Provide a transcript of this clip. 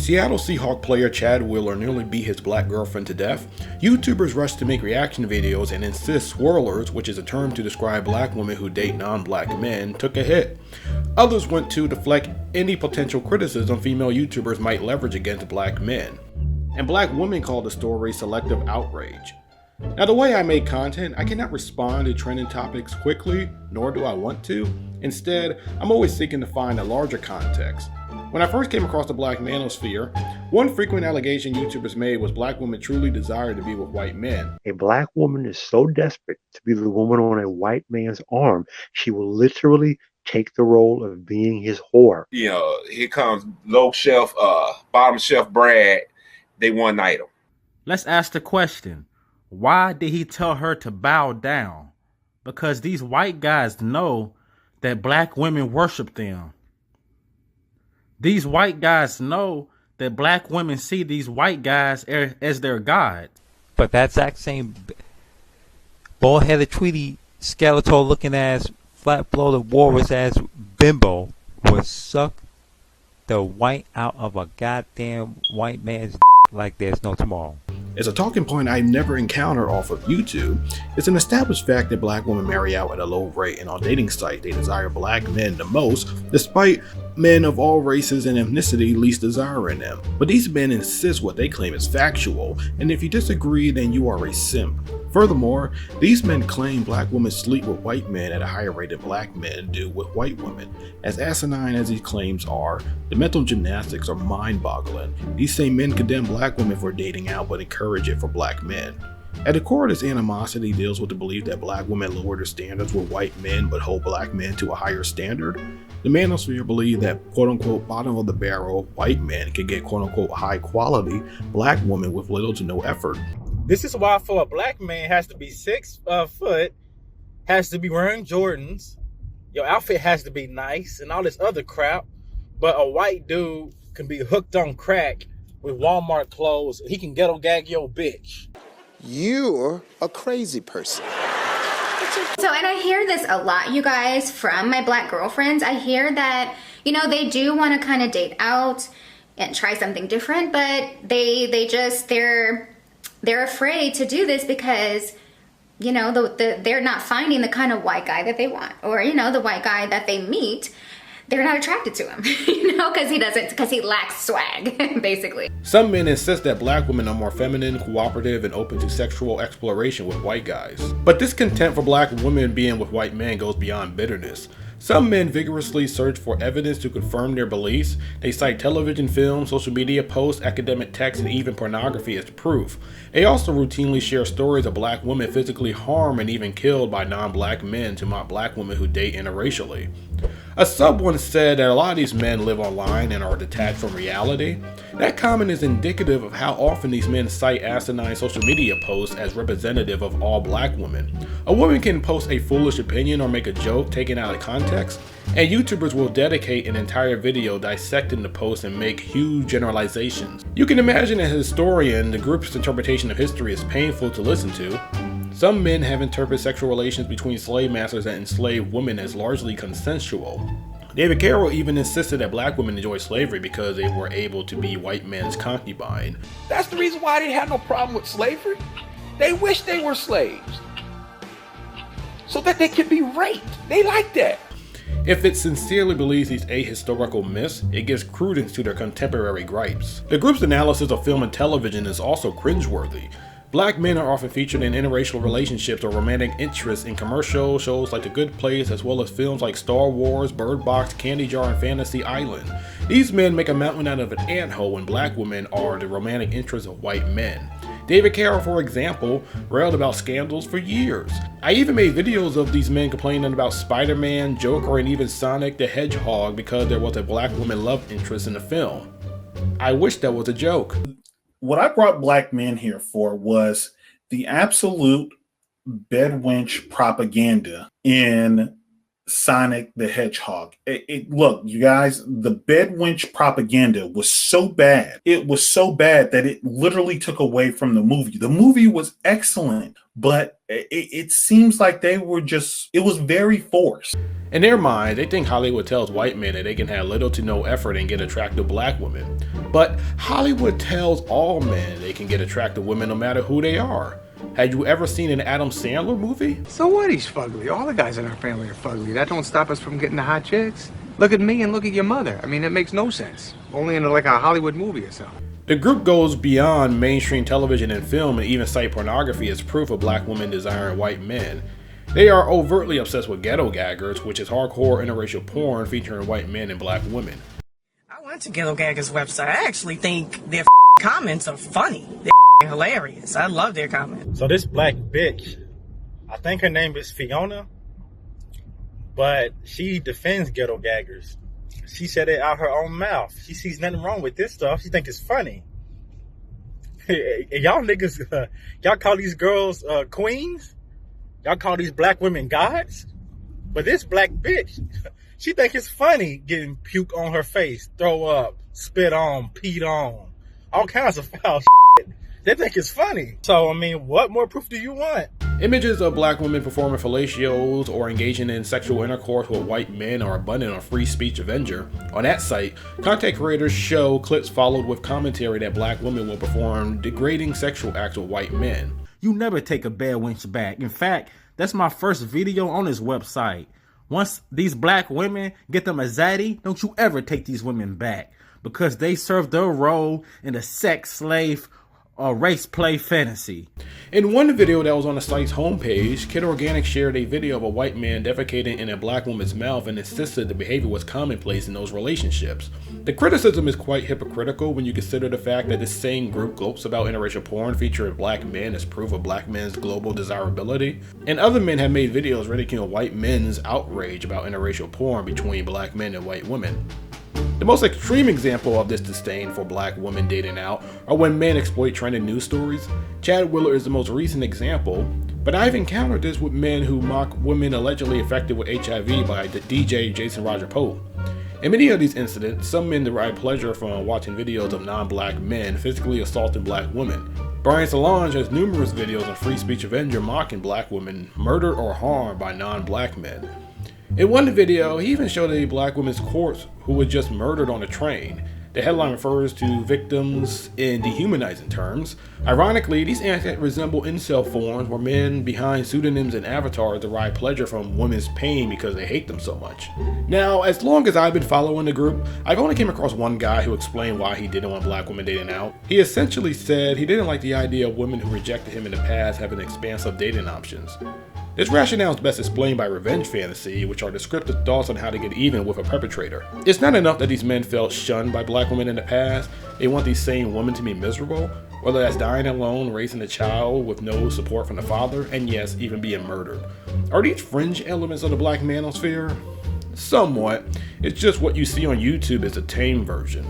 Seattle Seahawks player Chad Wheeler nearly beat his black girlfriend to death, YouTubers rushed to make reaction videos and insist swirlers, which is a term to describe black women who date non-black men, took a hit. Others went to deflect any potential criticism female YouTubers might leverage against black men. And black women called the story selective outrage. Now, the way I make content, I cannot respond to trending topics quickly, nor do I want to. Instead, I'm always seeking to find a larger context. When I first came across the black manosphere, one frequent allegation YouTubers made was black women truly desire to be with white men. A black woman is so desperate to be the woman on a white man's arm, she will literally take the role of being his whore. You know, here comes low shelf, bottom shelf Brad. They one night him. Let's ask the question. Why did he tell her to bow down? Because these white guys know that black women worship them. These white guys know that black women see these white guys as their god. But that exact same bald-headed, tweety, skeletal-looking ass, flat-bloated, walrus ass bimbo would suck the white out of a goddamn white man's like there's no tomorrow. As a talking point I never encountered off of YouTube, it's an established fact that black women marry out at a low rate, and on dating sites they desire black men the most, despite men of all races and ethnicity least desiring them. But these men insist what they claim is factual, and if you disagree, then you are a simp. Furthermore, these men claim black women sleep with white men at a higher rate than black men do with white women. As asinine as these claims are, the mental gymnastics are mind-boggling. These same men condemn black women for dating out but encourage it for black men. At the core of this animosity deals with the belief that black women lower their standards with white men but hold black men to a higher standard. The manosphere believe that quote-unquote bottom of the barrel white men can get quote-unquote high quality black women with little to no effort. This is why for a black man has to be 6 foot, has to be wearing Jordans, your outfit has to be nice and all this other crap, but a white dude can be hooked on crack with Walmart clothes. He can ghetto gag your bitch. You're a crazy person. So, and I hear this a lot, you guys, from my black girlfriends. I hear that, you know, they do want to kind of date out and try something different, but they're afraid to do this because, you know, they're not finding the kind of white guy that they want, or, you know, the white guy that they meet, they're not attracted to him, you know, because he lacks swag, basically. Some men insist that black women are more feminine, cooperative, and open to sexual exploration with white guys. But this contempt for black women being with white men goes beyond bitterness. Some men vigorously search for evidence to confirm their beliefs. They cite television, films, social media posts, academic texts, and even pornography as proof. They also routinely share stories of black women physically harmed and even killed by non-black men to mock black women who date interracially. A sub once said that a lot of these men live online and are detached from reality. That comment is indicative of how often these men cite asinine social media posts as representative of all black women. A woman can post a foolish opinion or make a joke taken out of context, and YouTubers will dedicate an entire video dissecting the post and make huge generalizations. You can imagine as a historian, the group's interpretation of history is painful to listen to. Some men have interpreted sexual relations between slave masters and enslaved women as largely consensual. David Carroll even insisted that black women enjoyed slavery because they were able to be white men's concubine. That's the reason why they had no problem with slavery. They wish they were slaves so that they could be raped. They like that. If it sincerely believes these ahistorical myths, it gives credence to their contemporary gripes. The group's analysis of film and television is also cringeworthy. Black men are often featured in interracial relationships or romantic interests in commercial shows like The Good Place, as well as films like Star Wars, Bird Box, Candy Jar, and Fantasy Island. These men make a mountain out of an anthill when black women are the romantic interests of white men. David Carroll, for example, railed about scandals for years. I even made videos of these men complaining about Spider-Man, Joker, and even Sonic the Hedgehog because there was a black woman love interest in the film. I wish that was a joke. What I brought black men here for was the absolute bedwench propaganda in Sonic the Hedgehog. Look, you guys, the bedwench propaganda was so bad. It was so bad that it literally took away from the movie. The movie was excellent, but it seems like it was very forced. In their mind, they think Hollywood tells white men that they can have little to no effort and get attractive black women. But Hollywood tells all men they can get attractive women no matter who they are. Had you ever seen an Adam Sandler movie? So what, he's fugly. All the guys in our family are fugly. That don't stop us from getting the hot chicks. Look at me and look at your mother. I mean, it makes no sense. Only in like a Hollywood movie or something. The group goes beyond mainstream television and film and even cite pornography as proof of black women desiring white men. They are overtly obsessed with ghetto gaggers, which is hardcore interracial porn featuring white men and black women. I went to Ghetto Gagger's website. I actually think their comments are funny. They're hilarious. I love their comments. So this black bitch, I think her name is Fiona, but she defends ghetto gaggers. She said it out her own mouth. She sees nothing wrong with this stuff. She thinks it's funny. Y'all niggas, y'all call these girls queens? Y'all call these black women gods? But this black bitch, she think it's funny getting puke on her face, throw up, spit on, peed on, all kinds of foul shit. They think it's funny. So, I mean, what more proof do you want? Images of black women performing fellatio or engaging in sexual intercourse with white men are abundant on Free Speech Avenger. On that site, content creators show clips followed with commentary that black women will perform degrading sexual acts with white men. You never take a bad wench back. In fact, that's my first video on this website. Once these black women get them a zaddy, don't you ever take these women back, because they serve their role in the sex slave or race play fantasy. In one video that was on the site's homepage, Kid Organic shared a video of a white man defecating in a black woman's mouth and insisted the behavior was commonplace in those relationships. The criticism is quite hypocritical when you consider the fact that this same group gloats about interracial porn featuring black men as proof of black men's global desirability, and other men have made videos ridiculing white men's outrage about interracial porn between black men and white women. The most extreme example of this disdain for black women dating out are when men exploit trending news stories. Chad Willer is the most recent example, but I've encountered this with men who mock women allegedly infected with HIV by the DJ Jason Roger Poe. In many of these incidents, some men derive pleasure from watching videos of non-black men physically assaulting black women. Brian Solange has numerous videos on Free Speech Avenger mocking black women murdered or harmed by non-black men. In one video, he even showed a black woman's corpse who was just murdered on a train. The headline refers to victims in dehumanizing terms. Ironically, these antics resemble incel forums where men behind pseudonyms and avatars derive pleasure from women's pain because they hate them so much. Now, as long as I've been following the group, I've only came across one guy who explained why he didn't want black women dating out. He essentially said he didn't like the idea of women who rejected him in the past having expansive dating options. This rationale is best explained by revenge fantasy, which are descriptive thoughts on how to get even with a perpetrator. It's not enough that these men felt shunned by black women in the past, they want these same women to be miserable, whether that's dying alone, raising a child with no support from the father, and yes, even being murdered. Are these fringe elements of the black manosphere? Somewhat. It's just what you see on YouTube is a tame version.